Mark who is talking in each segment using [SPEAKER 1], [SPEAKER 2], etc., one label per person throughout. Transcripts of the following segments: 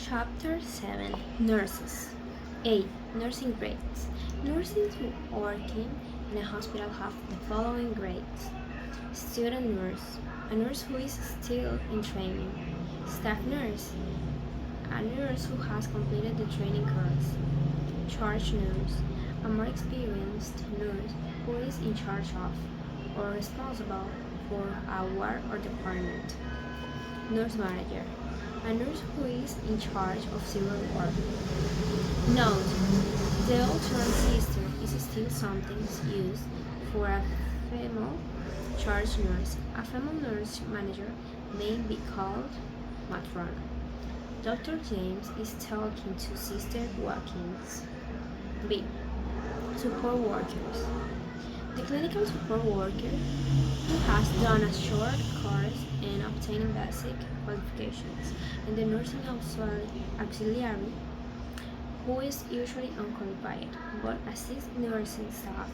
[SPEAKER 1] Chapter 7 Nurses. A. Nursing grades. Nurses working in a hospital have the following grades: student nurse, a nurse who is still in training; staff nurse, a nurse who has completed the training course; charge nurse, a more experienced nurse who is in charge of or responsible for a ward or department; nurse manager, a nurse who is in charge of several work. Note: the old term sister is still sometimes used for a female charge nurse. A female nurse manager may be called matrona. Dr. James is talking to Sister Watkins. B. Support workers. The clinical support worker who has done a short course and obtained basic qualifications, and the nursing auxiliary who is usually unqualified but assists nursing staff.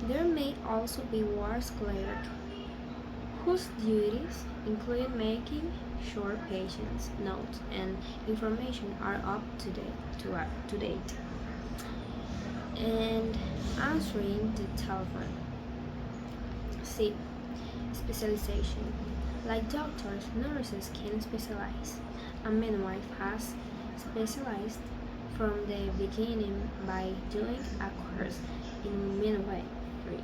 [SPEAKER 1] There may also be ward clerk whose duties include making sure patients' notes and information are up to date and answering the telephone. C. Specialization. Like doctors, nurses can specialize. A midwife has specialized from the beginning by doing a course in midwifery,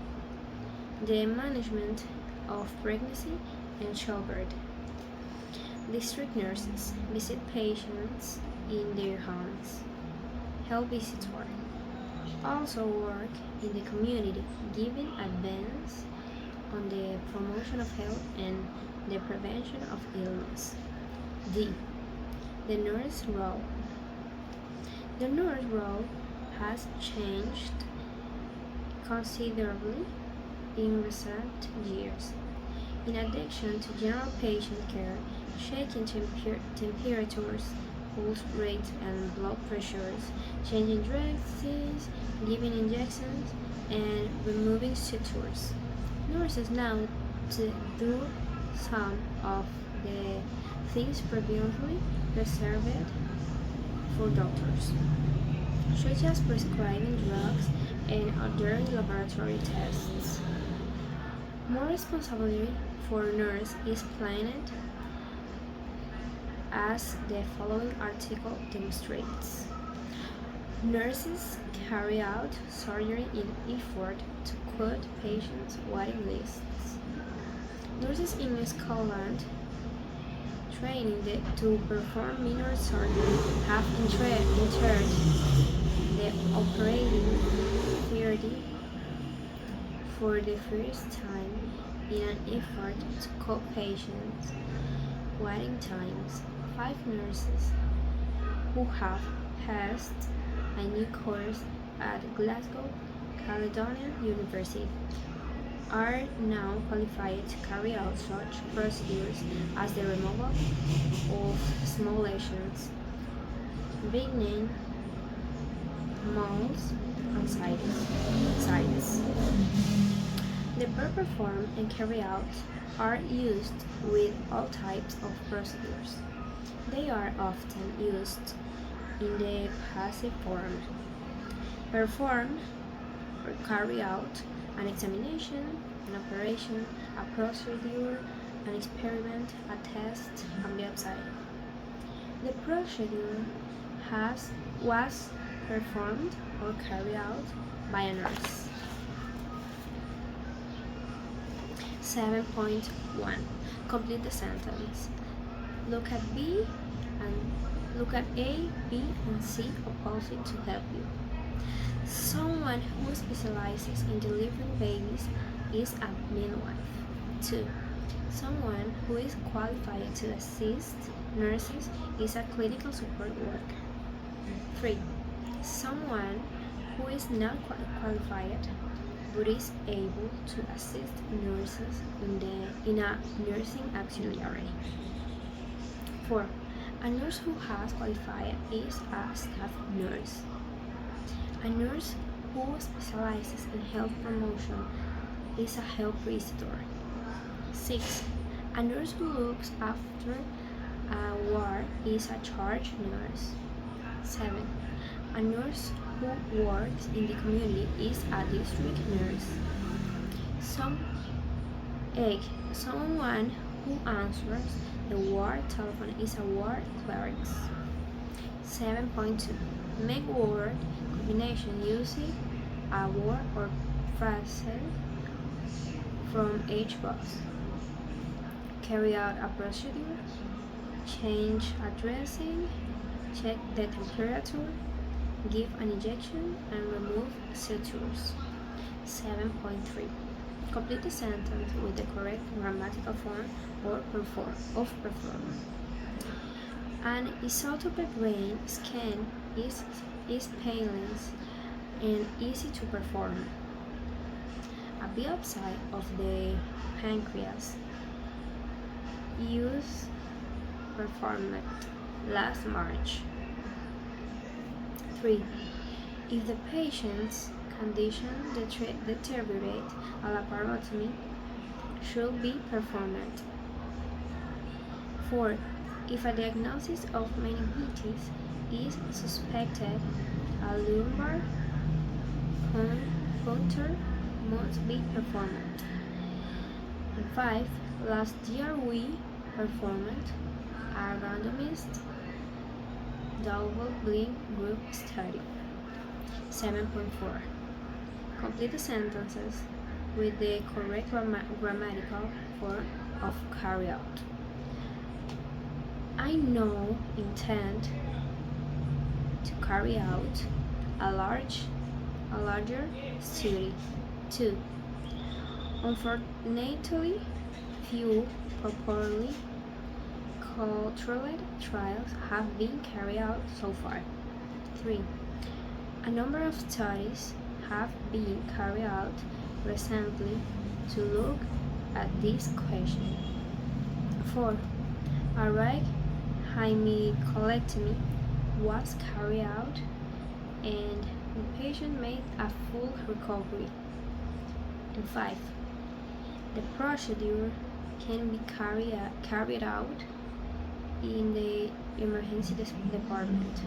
[SPEAKER 1] the management of pregnancy and childbirth. District nurses visit patients in their homes. Health visitor also work in the community, giving advice on the promotion of health and the prevention of illness. D. The nurse role. The nurse role has changed considerably in recent years. In addition to general patient care, checking temperatures, pulse rates and blood pressures, changing dresses, giving injections, and removing sutures, nurses now do some of the things previously reserved for doctors, such as prescribing drugs and other laboratory tests. More responsibility for nurse is planned, as the following article demonstrates. Nurses carry out surgery in effort to cut patients' waiting lists. Nurses in Scotland training to perform minor surgery have entered the operating theatre for the first time in an effort to cut patients' waiting times. 5 nurses who have passed a new course at Glasgow Caledonian University are now qualified to carry out such procedures as the removal of small lesions, benign moles, and sites. The verb perform and carry out are used with all types of procedures. They are often used in the passive form. Perform or carry out an examination, an operation, a procedure, an experiment, a test, and biopsy. The procedure was performed or carried out by a nurse. 7.1. Complete the sentence. Look at A, B, and C opposite to help you. Someone who specializes in delivering babies is a midwife. 2. Someone who is qualified to assist nurses is a clinical support worker. 3. Someone who is not qualified but is able to assist nurses in a nursing auxiliary. 4. A nurse who has qualified is a staff nurse. A nurse who specializes in health promotion is a health visitor. 6. A nurse who looks after a ward is a charge nurse. 7. A nurse who works in the community is a district nurse. Some 8. Someone who answers the ward telephone is a ward clerk. 7.2. Make word combination using a word or phrase from each box. Carry out a procedure, change a dressing, check the temperature, give an injection, and remove sutures. 7.3. Complete the sentence with the correct grammatical form or perform. An isotopic brain scan is painless and easy to perform. A biopsy of the pancreas performed last March. 3. If the patient's condition deteriorates, a laparotomy should be performed. 4. If a diagnosis of meningitis is suspected, a lumbar puncture must be performed. And 5. Last year we performed a randomized double-blind group study. 7.4. Complete the sentences with the correct grammatical form of carry out. I now intend to carry out a larger study. 2. Unfortunately, few properly controlled trials have been carried out so far. 3. A number of studies have been carried out recently to look at this question. 4. A right hemicolectomy was carried out and the patient made a full recovery. And 5. The procedure can be carried out in the emergency department.